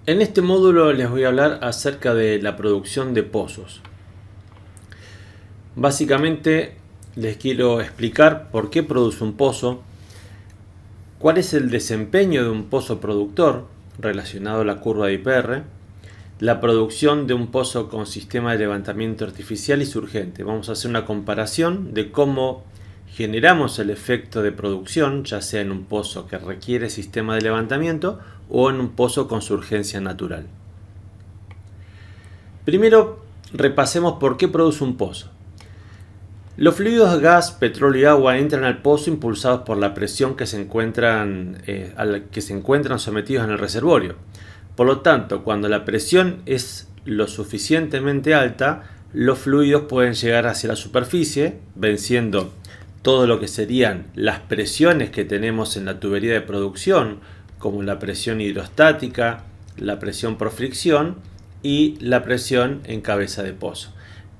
En este módulo les voy a hablar acerca de la producción de pozos. Básicamente les quiero explicar por qué produce un pozo, cuál es el desempeño de un pozo productor relacionado a la curva de IPR, la producción de un pozo con sistema de levantamiento artificial y surgente. Vamos a hacer una comparación de cómo generamos el efecto de producción, ya sea en un pozo que requiere sistema de levantamiento o en un pozo con surgencia natural. Primero, repasemos por qué produce un pozo. Los fluidos gas, petróleo y agua entran al pozo impulsados por la presión que se encuentran sometidos en el reservorio. Por lo tanto, cuando la presión es lo suficientemente alta, los fluidos pueden llegar hacia la superficie, venciendo todo lo que serían las presiones que tenemos en la tubería de producción, como la presión hidrostática, la presión por fricción y la presión en cabeza de pozo.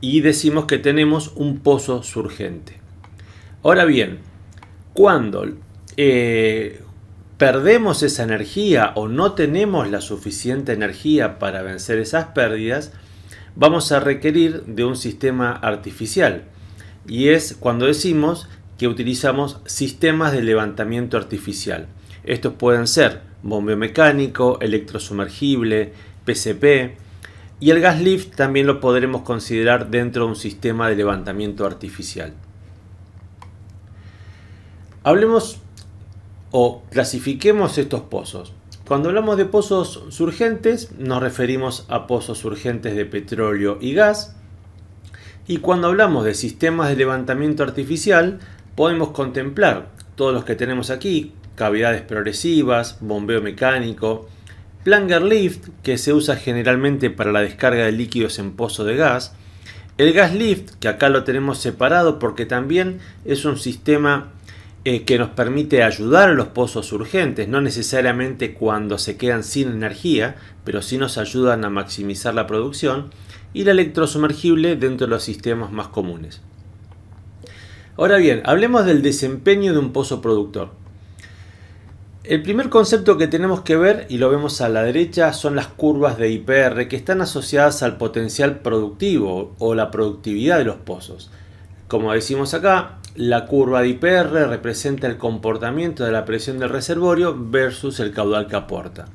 Y decimos que tenemos un pozo surgente. Ahora bien, cuando perdemos esa energía o no tenemos la suficiente energía para vencer esas pérdidas, vamos a requerir de un sistema artificial. Y es cuando decimos que utilizamos sistemas de levantamiento artificial. Estos pueden ser bombeo mecánico, electrosumergible, PCP, y el gas lift también lo podremos considerar dentro de un sistema de levantamiento artificial. Hablemos o clasifiquemos estos pozos. Cuando hablamos de pozos surgentes, nos referimos a pozos surgentes de petróleo y gas. Y cuando hablamos de sistemas de levantamiento artificial, podemos contemplar todos los que tenemos aquí: cavidades progresivas, bombeo mecánico, plunger lift, que se usa generalmente para la descarga de líquidos en pozo de gas, el gas lift, que acá lo tenemos separado porque también es un sistema que nos permite ayudar a los pozos urgentes, no necesariamente cuando se quedan sin energía, pero sí nos ayudan a maximizar la producción, y la electrosumergible dentro de los sistemas más comunes. Ahora bien, hablemos del desempeño de un pozo productor. El primer concepto que tenemos que ver, y lo vemos a la derecha, son las curvas de IPR que están asociadas al potencial productivo o la productividad de los pozos. Como decimos acá, la curva de IPR representa el comportamiento de la presión del reservorio versus el caudal que aporta.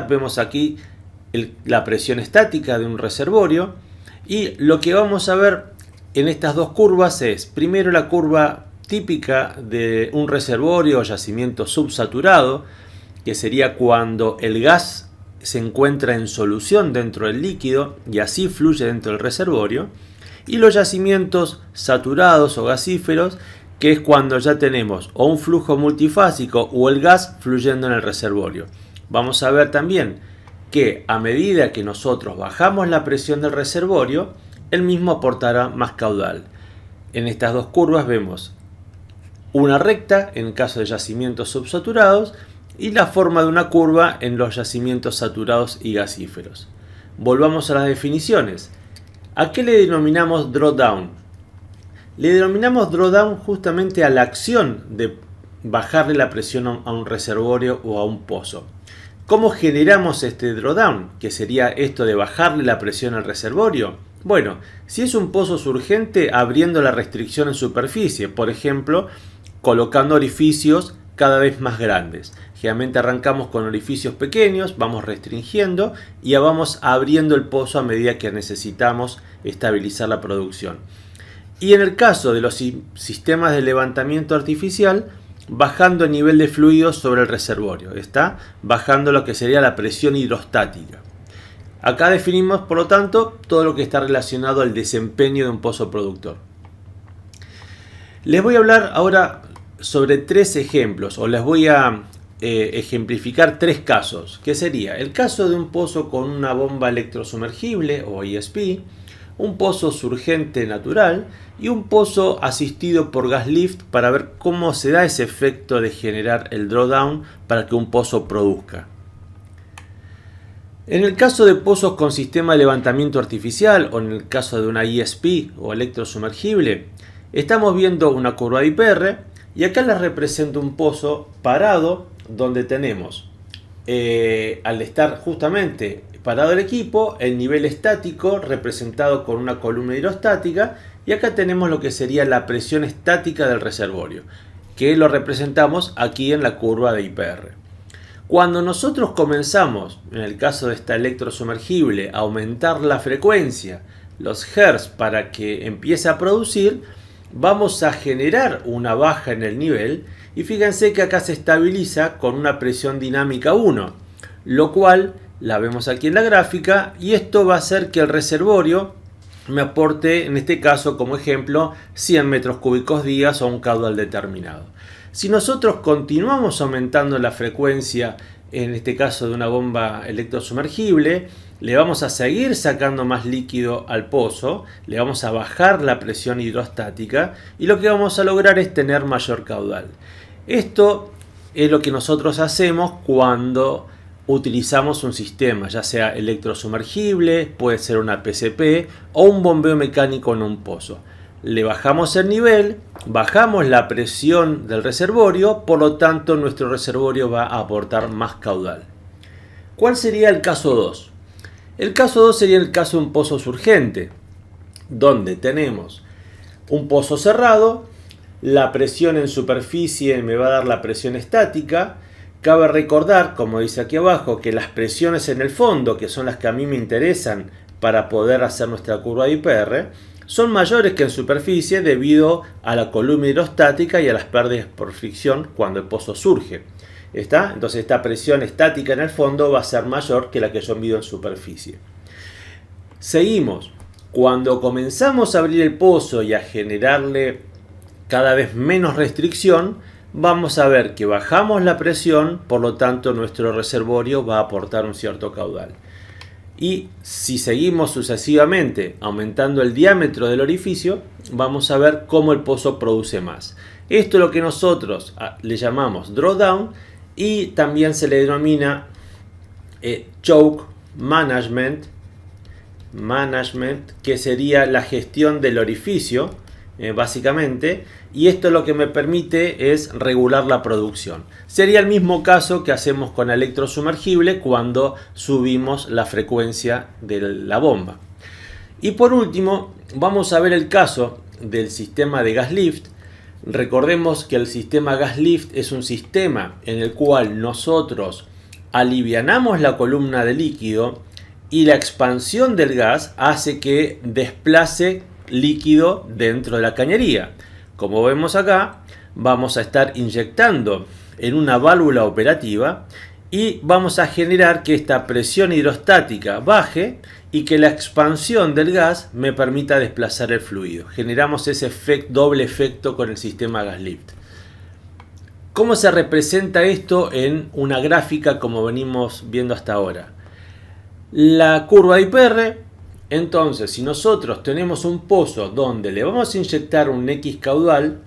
Vemos aquí la presión estática de un reservorio, y lo que vamos a ver en estas dos curvas es primero la curva típica de un reservorio o yacimiento subsaturado, que sería cuando el gas se encuentra en solución dentro del líquido y así fluye dentro del reservorio, y los yacimientos saturados o gasíferos, que es cuando ya tenemos o un flujo multifásico o el gas fluyendo en el reservorio. Vamos a ver también que a medida que nosotros bajamos la presión del reservorio, el mismo aportará más caudal. En estas dos curvas vemos una recta en caso de yacimientos subsaturados y la forma de una curva en los yacimientos saturados y gasíferos. Volvamos a las definiciones. ¿A qué le denominamos drawdown? Le denominamos drawdown justamente a la acción de bajarle la presión a un reservorio o a un pozo. ¿Cómo generamos este drawdown? ¿Qué sería esto de bajarle la presión al reservorio? Bueno, si es un pozo surgente, abriendo la restricción en superficie, por ejemplo, colocando orificios cada vez más grandes. Generalmente arrancamos con orificios pequeños, vamos restringiendo y ya vamos abriendo el pozo a medida que necesitamos estabilizar la producción. Y en el caso de los sistemas de levantamiento artificial, bajando el nivel de fluidos sobre el reservorio, está bajando lo que sería la presión hidrostática. Acá definimos, por lo tanto, todo lo que está relacionado al desempeño de un pozo productor. Les voy a hablar ahora sobre tres ejemplos, o les voy a ejemplificar tres casos, que sería el caso de un pozo con una bomba electrosumergible o ESP, un pozo surgente natural y un pozo asistido por gas lift, para ver cómo se da ese efecto de generar el drawdown para que un pozo produzca. En el caso de pozos con sistema de levantamiento artificial o en el caso de una ESP o electrosumergible, estamos viendo una curva de IPR y acá les represento un pozo parado donde tenemos al estar justamente parado el equipo, el nivel estático representado con una columna hidrostática, y acá tenemos lo que sería la presión estática del reservorio, que lo representamos aquí en la curva de IPR. Cuando nosotros comenzamos, en el caso de esta electrosumergible, a aumentar la frecuencia, los hertz, para que empiece a producir, vamos a generar una baja en el nivel, y fíjense que acá se estabiliza con una presión dinámica 1, lo cual la vemos aquí en la gráfica, y esto va a hacer que el reservorio me aporte, en este caso como ejemplo, 100 metros cúbicos días o un caudal determinado. Si nosotros continuamos aumentando la frecuencia, en este caso de una bomba electrosumergible, le vamos a seguir sacando más líquido al pozo, le vamos a bajar la presión hidrostática, y lo que vamos a lograr es tener mayor caudal. Esto es lo que nosotros hacemos cuando utilizamos un sistema, ya sea electrosumergible, puede ser una PCP o un bombeo mecánico en un pozo. Le bajamos el nivel, bajamos la presión del reservorio, por lo tanto nuestro reservorio va a aportar más caudal. ¿Cuál sería el caso 2? El caso 2 sería el caso de un pozo surgente, donde tenemos un pozo cerrado, la presión en superficie me va a dar la presión estática. Cabe recordar, como dice aquí abajo, que las presiones en el fondo, que son las que a mí me interesan para poder hacer nuestra curva de IPR, son mayores que en superficie debido a la columna hidrostática y a las pérdidas por fricción cuando el pozo surge. ¿Está? Entonces esta presión estática en el fondo va a ser mayor que la que yo mido en superficie. Seguimos. Cuando comenzamos a abrir el pozo y a generarle cada vez menos restricción, vamos a ver que bajamos la presión, por lo tanto nuestro reservorio va a aportar un cierto caudal. Y si seguimos sucesivamente aumentando el diámetro del orificio, vamos a ver cómo el pozo produce más. Esto es lo que nosotros le llamamos drawdown, y también se le denomina choke management, que sería la gestión del orificio, básicamente, y esto lo que me permite es regular la producción. Sería el mismo caso que hacemos con la electrosumergible cuando subimos la frecuencia de la bomba. Y por último, vamos a ver el caso del sistema de gas lift. Recordemos que el sistema gas lift es un sistema en el cual nosotros alivianamos la columna de líquido, y la expansión del gas hace que desplace líquido dentro de la cañería. Como vemos acá, vamos a estar inyectando en una válvula operativa y vamos a generar que esta presión hidrostática baje y que la expansión del gas me permita desplazar el fluido. Generamos ese doble efecto con el sistema gas lift. ¿Cómo se representa esto en una gráfica como venimos viendo hasta ahora? La curva de IPR, entonces, si nosotros tenemos un pozo donde le vamos a inyectar un X caudal,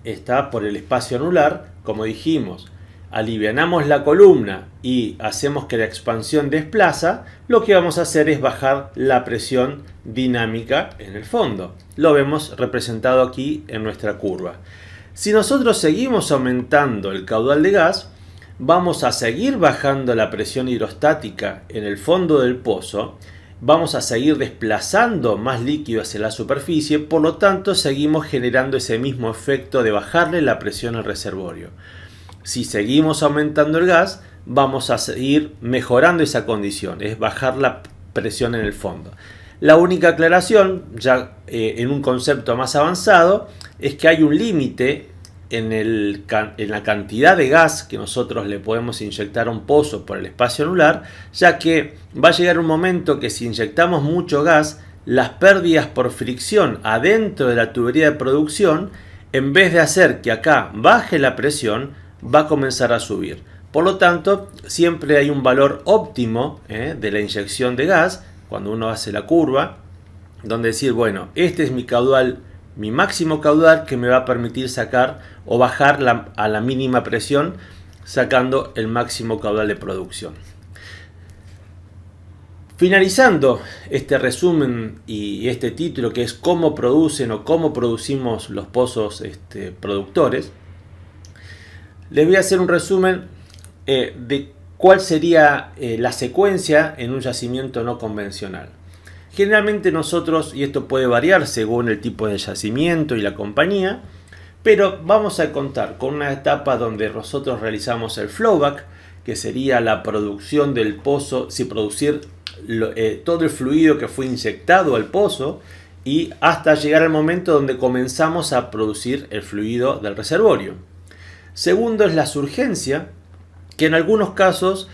está por el espacio anular, como dijimos, alivianamos la columna y hacemos que la expansión desplaza, lo que vamos a hacer es bajar la presión dinámica en el fondo. Lo vemos representado aquí en nuestra curva. Si nosotros seguimos aumentando el caudal de gas, vamos a seguir bajando la presión hidrostática en el fondo del pozo, vamos a seguir desplazando más líquido hacia la superficie, por lo tanto seguimos generando ese mismo efecto de bajarle la presión al reservorio. Si seguimos aumentando el gas, vamos a seguir mejorando esa condición, es bajar la presión en el fondo. La única aclaración, ya en un concepto más avanzado, es que hay un límite en la cantidad de gas que nosotros le podemos inyectar a un pozo por el espacio anular, ya que va a llegar un momento que si inyectamos mucho gas, las pérdidas por fricción adentro de la tubería de producción, en vez de hacer que acá baje la presión, va a comenzar a subir. Por lo tanto, siempre hay un valor óptimo de la inyección de gas, cuando uno hace la curva, donde decir, bueno, este es mi caudal, mi máximo caudal que me va a permitir sacar o bajar a la mínima presión, sacando el máximo caudal de producción. Finalizando este resumen y este título, que es cómo producen o cómo producimos los pozos productores, les voy a hacer un resumen de ¿cuál sería la secuencia en un yacimiento no convencional? Generalmente nosotros, y esto puede variar según el tipo de yacimiento y la compañía, pero vamos a contar con una etapa donde nosotros realizamos el flowback, que sería la producción del pozo, producir todo el fluido que fue inyectado al pozo, y hasta llegar al momento donde comenzamos a producir el fluido del reservorio. Segundo es la surgencia, que en algunos casos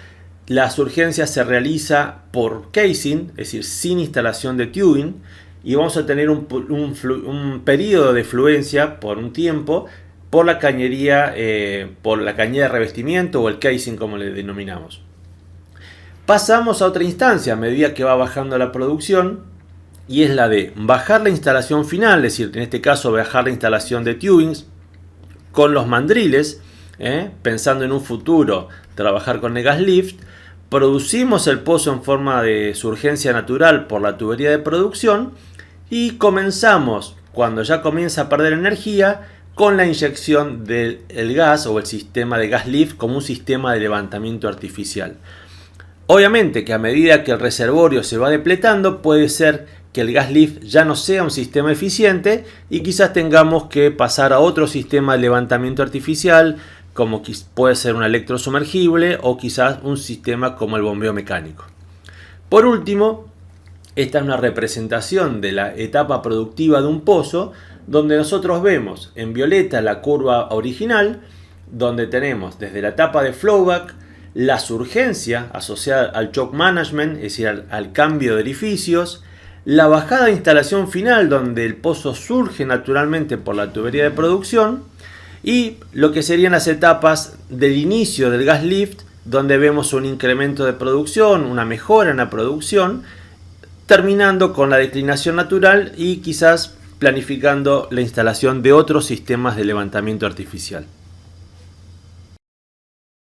la surgencia se realiza por casing, es decir, sin instalación de tubing, y vamos a tener un periodo de fluencia por un tiempo por la cañería de revestimiento o el casing, como le denominamos. Pasamos a otra instancia a medida que va bajando la producción, y es la de bajar la instalación final, es decir, en este caso bajar la instalación de tubings con los mandriles, pensando en un futuro trabajar con el gas lift. Producimos el pozo en forma de surgencia natural por la tubería de producción y comenzamos, cuando ya comienza a perder energía, con la inyección del gas o el sistema de gas lift como un sistema de levantamiento artificial. Obviamente que a medida que el reservorio se va depletando, puede ser que el gas lift ya no sea un sistema eficiente y quizás tengamos que pasar a otro sistema de levantamiento artificial, como puede ser un electrosumergible o quizás un sistema como el bombeo mecánico. Por último, esta es una representación de la etapa productiva de un pozo, donde nosotros vemos en violeta la curva original, donde tenemos desde la etapa de flowback la surgencia asociada al choke management, es decir, al cambio de orificios, la bajada de instalación final, donde el pozo surge naturalmente por la tubería de producción, y lo que serían las etapas del inicio del gas lift, donde vemos un incremento de producción, una mejora en la producción, terminando con la declinación natural y quizás planificando la instalación de otros sistemas de levantamiento artificial.